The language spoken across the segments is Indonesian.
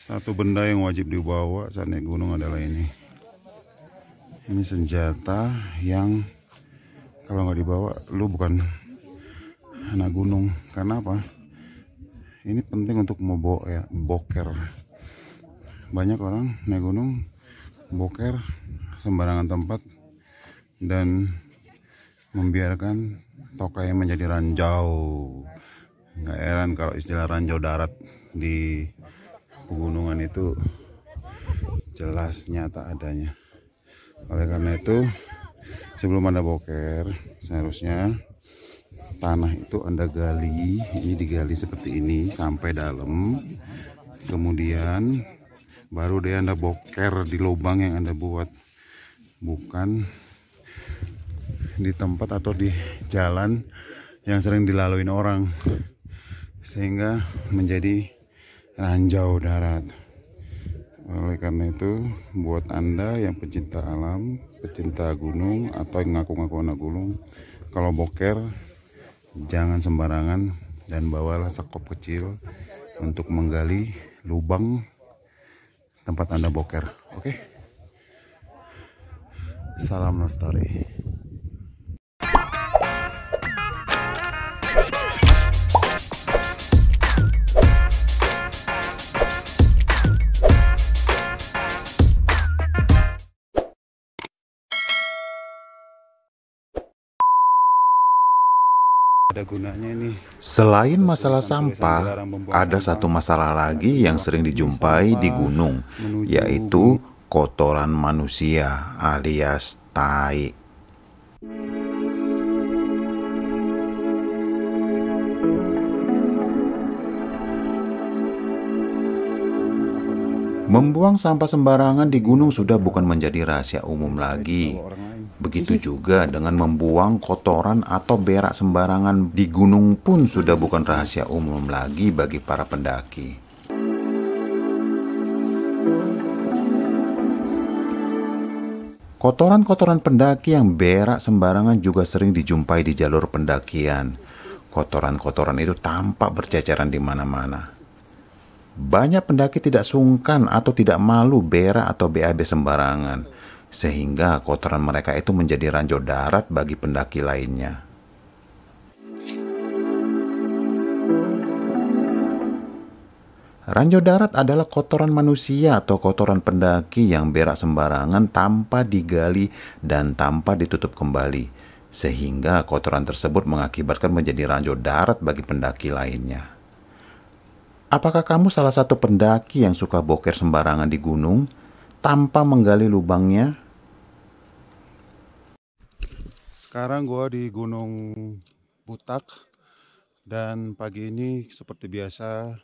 Satu benda yang wajib dibawa saat naik gunung adalah ini. Ini senjata yang kalau nggak dibawa, lu bukan anak gunung. Karena apa? Ini penting untuk membawa ya, boker. Banyak orang naik gunung boker sembarangan tempat dan membiarkan tokai menjadi ranjau. Nggak heran kalau istilah ranjau darat di pegunungan itu jelas nyata adanya. Oleh karena itu, sebelum Anda boker, seharusnya tanah itu Anda gali. Ini digali seperti ini sampai dalam. Kemudian baru deh Anda boker di lubang yang Anda buat, bukan di tempat atau di jalan yang sering dilaluin orang, sehingga menjadi ranjau darat. Oleh karena itu, buat Anda yang pecinta alam, pecinta gunung, atau yang ngaku-ngaku anak gunung, kalau boker jangan sembarangan dan bawalah sekop kecil untuk menggali lubang tempat Anda boker. Oke? Salam lestari. Ada gunanya ini. Selain masalah sampah, ada satu masalah lagi yang sering dijumpai di gunung, yaitu kotoran manusia alias tai. Membuang sampah sembarangan di gunung sudah bukan menjadi rahasia umum lagi. Begitu juga dengan membuang kotoran atau berak sembarangan di gunung pun sudah bukan rahasia umum lagi bagi para pendaki. Kotoran-kotoran pendaki yang berak sembarangan juga sering dijumpai di jalur pendakian. Kotoran-kotoran itu tampak berceceran di mana-mana. Banyak pendaki tidak sungkan atau tidak malu berak atau BAB sembarangan, sehingga kotoran mereka itu menjadi ranjau darat bagi pendaki lainnya. Ranjau darat adalah kotoran manusia atau kotoran pendaki yang berak sembarangan tanpa digali dan tanpa ditutup kembali, sehingga kotoran tersebut mengakibatkan menjadi ranjau darat bagi pendaki lainnya. Apakah kamu salah satu pendaki yang suka boker sembarangan di gunung tanpa menggali lubangnya? Sekarang gua di Gunung Butak dan pagi ini seperti biasa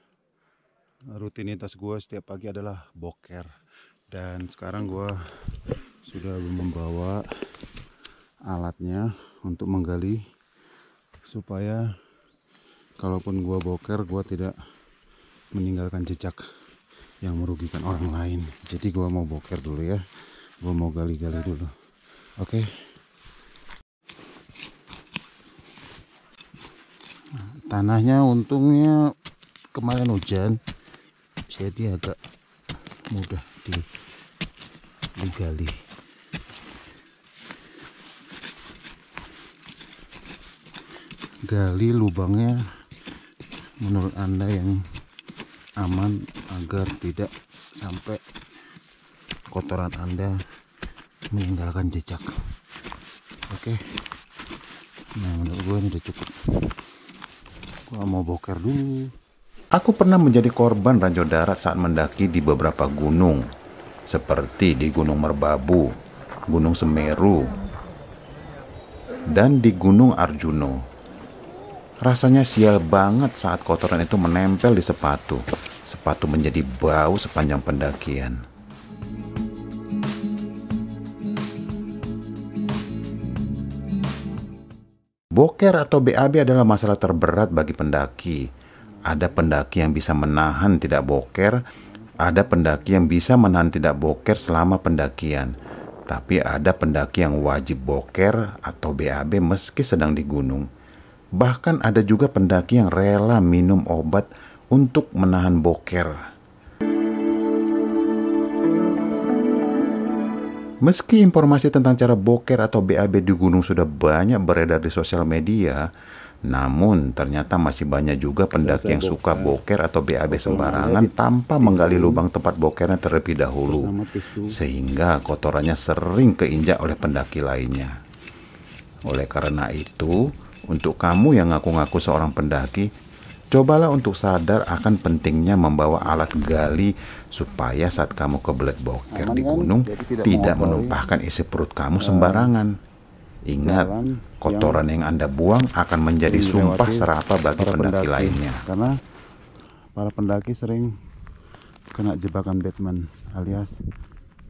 rutinitas gua setiap pagi adalah boker. Dan sekarang gua sudah membawa alatnya untuk menggali supaya kalaupun gua boker gua tidak meninggalkan jejak yang merugikan orang lain. Jadi gua mau boker dulu ya. Gua mau gali-gali dulu. Oke. Tanahnya untungnya kemarin hujan, jadi agak mudah digali. Gali lubangnya menurut Anda yang aman agar tidak sampai kotoran Anda meninggalkan jejak. Oke. Nah, menurut gue ini udah cukup. Gua mau boker dulu. Aku pernah menjadi korban ranjau darat saat mendaki di beberapa gunung, seperti di Gunung Merbabu, Gunung Semeru, dan di Gunung Arjuno. Rasanya sial banget saat kotoran itu menempel di sepatu. Sepatu menjadi bau sepanjang pendakian. Boker atau BAB adalah masalah terberat bagi pendaki. Ada pendaki yang bisa menahan tidak boker, ada pendaki yang bisa menahan tidak boker selama pendakian. Tapi ada pendaki yang wajib boker atau BAB meski sedang di gunung. Bahkan ada juga pendaki yang rela minum obat untuk menahan boker. Meski informasi tentang cara boker atau BAB di gunung sudah banyak beredar di sosial media, namun ternyata masih banyak juga pendaki yang suka boker atau BAB sembarangan tanpa menggali lubang tempat bokernya terlebih dahulu, sehingga kotorannya sering keinjak oleh pendaki lainnya. Oleh karena itu, untuk kamu yang ngaku-ngaku seorang pendaki, cobalah untuk sadar akan pentingnya membawa alat gali supaya saat kamu kebelet boker di gunung tidak menumpahkan isi perut kamu sembarangan. Ingat, kotoran yang Anda buang akan menjadi sumpah serapah bagi pendaki lainnya. Karena para pendaki sering kena jebakan Batman, alias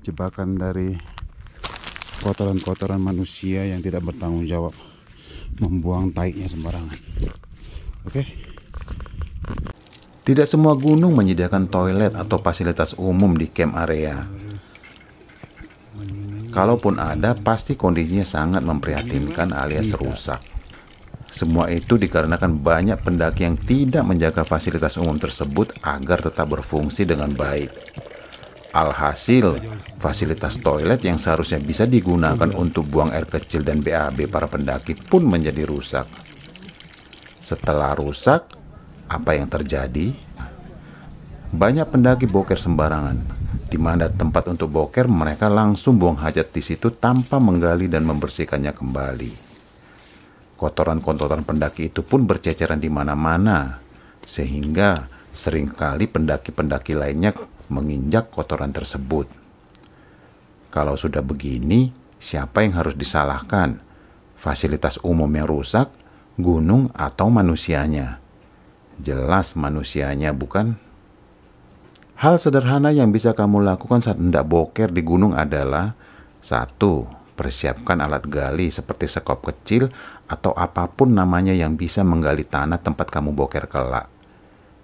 jebakan dari kotoran-kotoran manusia yang tidak bertanggung jawab membuang taiknya sembarangan. Oke? Tidak semua gunung menyediakan toilet atau fasilitas umum di camp area. Kalaupun ada, pasti kondisinya sangat memprihatinkan alias rusak. Semua itu dikarenakan banyak pendaki yang tidak menjaga fasilitas umum tersebut agar tetap berfungsi dengan baik. Alhasil, fasilitas toilet yang seharusnya bisa digunakan untuk buang air kecil dan BAB para pendaki pun menjadi rusak. Setelah rusak, apa yang terjadi? Banyak pendaki boker sembarangan. Di mana tempat untuk boker, mereka langsung buang hajat di situ tanpa menggali dan membersihkannya kembali. Kotoran-kotoran pendaki itu pun berceceran di mana-mana, sehingga seringkali pendaki-pendaki lainnya menginjak kotoran tersebut. Kalau sudah begini, siapa yang harus disalahkan? Fasilitas umum yang rusak, gunung, atau manusianya? Jelas manusianya, bukan? Hal sederhana yang bisa kamu lakukan saat hendak boker di gunung adalah: 1. Persiapkan alat gali seperti sekop kecil atau apapun namanya yang bisa menggali tanah tempat kamu boker kelak.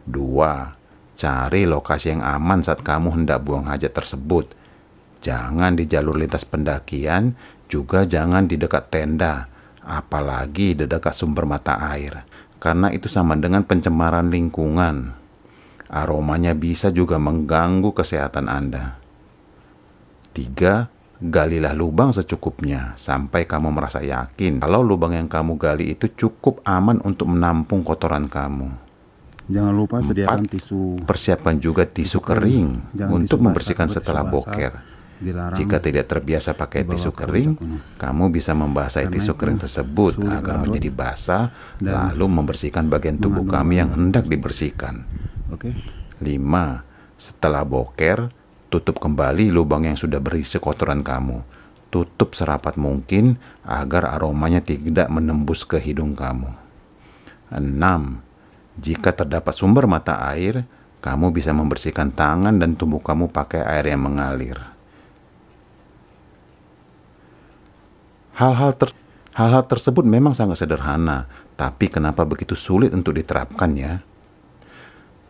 2. Cari lokasi yang aman saat kamu hendak buang hajat tersebut. Jangan di jalur lintas pendakian, juga jangan di dekat tenda, apalagi di dekat sumber mata air, karena itu sama dengan pencemaran lingkungan. Aromanya bisa juga mengganggu kesehatan Anda. 3. Galilah lubang secukupnya sampai kamu merasa yakin kalau lubang yang kamu gali itu cukup aman untuk menampung kotoran kamu. Jangan lupa 4. sediakan tisu. Persiapkan juga tisu kering untuk tisu membersihkan basah, setelah tisu basah boker. dilarang Jika tidak terbiasa pakai dibawa tisu ke kering, puncak gunung. kamu bisa membasahi Karena tisu itu kering tersebut sulit agar larut menjadi basah, dan lalu membersihkan bagian tubuh mengandung kami yang bahan hendak dibersihkan. Oke? 5. Setelah boker, tutup kembali lubang yang sudah berisi kotoran kamu. Tutup serapat mungkin agar aromanya tidak menembus ke hidung kamu. 6. Jika terdapat sumber mata air, kamu bisa membersihkan tangan dan tubuh kamu pakai air yang mengalir. Hal-hal tersebut memang sangat sederhana, tapi kenapa begitu sulit untuk diterapkan ya?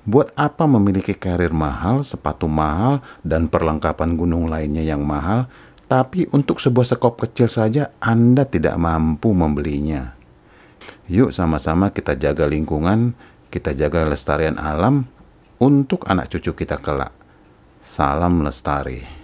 Buat apa memiliki karir mahal, sepatu mahal, dan perlengkapan gunung lainnya yang mahal, tapi untuk sebuah sekop kecil saja Anda tidak mampu membelinya? Yuk sama-sama kita jaga lingkungan, kita jaga kelestarian alam untuk anak cucu kita kelak. Salam lestari.